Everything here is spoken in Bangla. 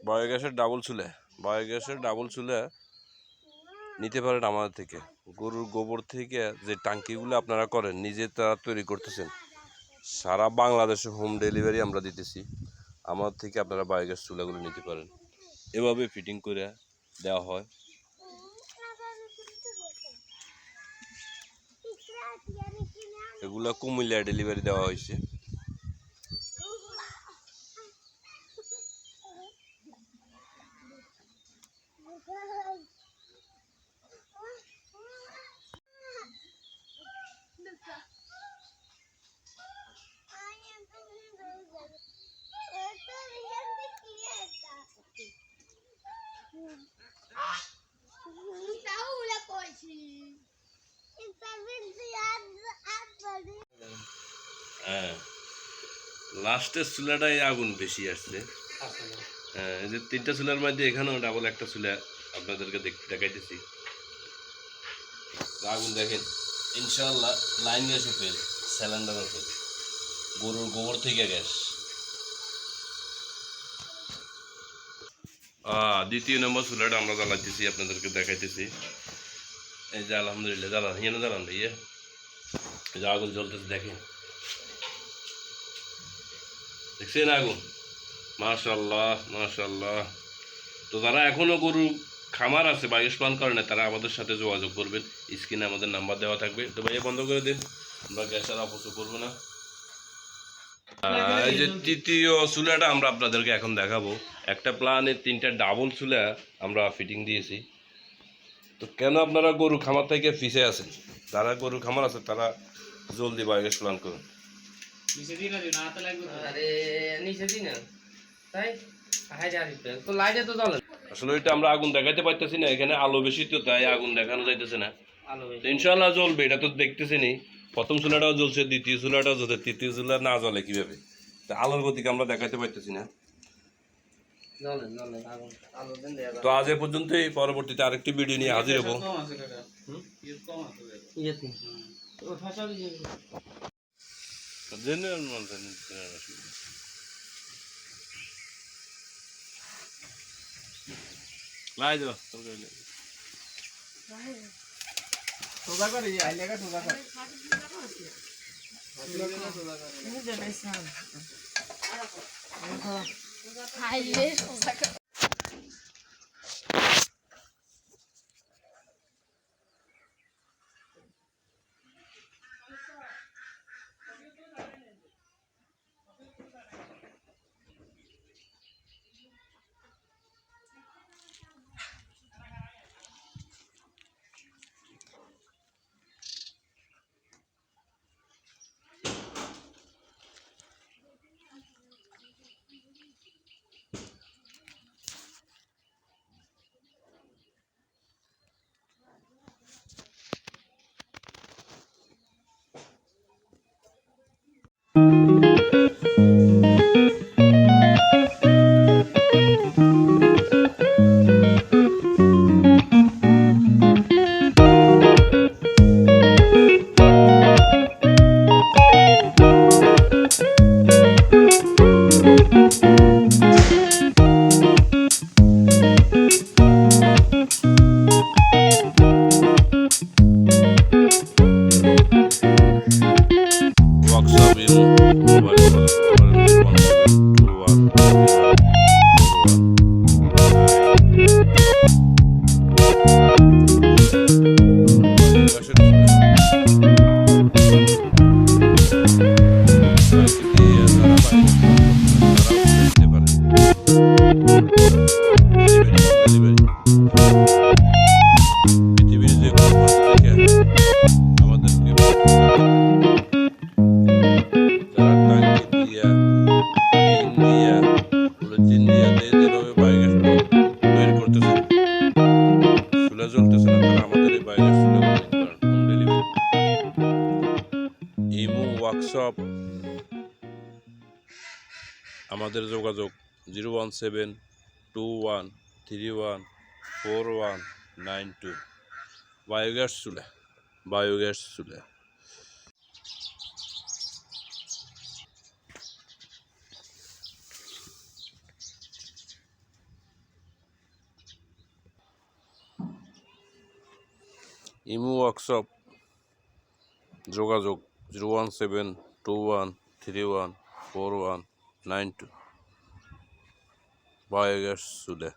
বায়োগ্যাসের ডাবল চুলে নিতে পারেন আমাদের থেকে। গরুর গোবর থেকে যে ট্যাঙ্কিগুলো আপনারা করেন নিজে তারা তৈরি করতেছেন, সারা বাংলাদেশে হোম ডেলিভারি আমরা দিতেছি। আমাদের থেকে আপনারা বায়োগ্যাস চুলাগুলো নিতে পারেন, এভাবে ফিটিং করে দেওয়া হয়। এগুলা কুমিল্লা ডেলিভারি দেওয়া হয়েছে। হ্যাঁ, লাস্টের চুলাটাই আগুন বেশি আসছে। হ্যাঁ, এই যে 3টা চুলার মধ্যে এখানেও ডাবল একটা চুলা আপনাদেরকে দেখাইতেছি। আগুন দেখেন, ইনশাআল্লাহ লাইন গ্যাসও ফেল, সিলিন্ডারও ফেল, গরুর গোবর থেকে গ্যাস। দ্বিতীয় নম্বর চুলাটা আমরা জ্বালাইতেছি, আপনাদেরকে দেখাইতেছি। এই যে আলহামদুলিল্লাহ জ্বালান, হিয়ানো জ্বালান ইয়ে, এই যে আগুন জ্বলতেছে দেখেন, দেখছেন আগুন? মাশাআল্লাহ মাশাআল্লাহ। তো যারা এখনো গরু খামার আছে বায়োগ্যাস প্ল্যান্ট করে না, তারা আমাদের সাথে যোগাযোগ করবেন, স্ক্রিনে আমাদের নাম্বার দেওয়া থাকবে। তো ভাইয়া বন্ধ করে দিন, আমরা গ্যাস আর অপচয় করবো না। এই যে তৃতীয় চুলাটা আমরা আপনাদেরকে এখন দেখাবো। একটা প্ল্যানে 3টা ডাবল চুলা আমরা ফিটিং দিয়েছি। তো কেন আপনারা গরু খামার থেকে ফিসে আছেন, যারা গরু খামার আছে তারা জলদি বায়োগ্যাস প্ল্যান্ট করুন। আসলে এটা আমরা আগুন দেখাইতে পারতেছি না, এখানে আলো বেশি তো তাই আগুন দেখানো যাইতেছে না। ইনশাল্লাহ জ্বলবে, এটা তো দেখতেছেনি। প্রথম চুলাটাও জ্বলছে, দ্বিতীয় চুলাটাও জ্বলছে, তৃতীয় চুলা না জ্বলে কিভাবে? আলোর গতিকে আমরা দেখাইতে পারতেছি না। তো আজ এ পর্যন্তই, পরবর্তীতে আরেকটি ভিডিও নিয়ে হাজির হবো। লাই দাও সোজা করে আইলেগা সোজা করে আইলে সোজা করে। ওয়ার্কশপ, আমাদের যোগাযোগ 01721314192। বায়োগ্যাস চুলা। ইমো ওয়ার্কশপ যোগাযোগ 01721314192 বায়োগ্যাস চুলা।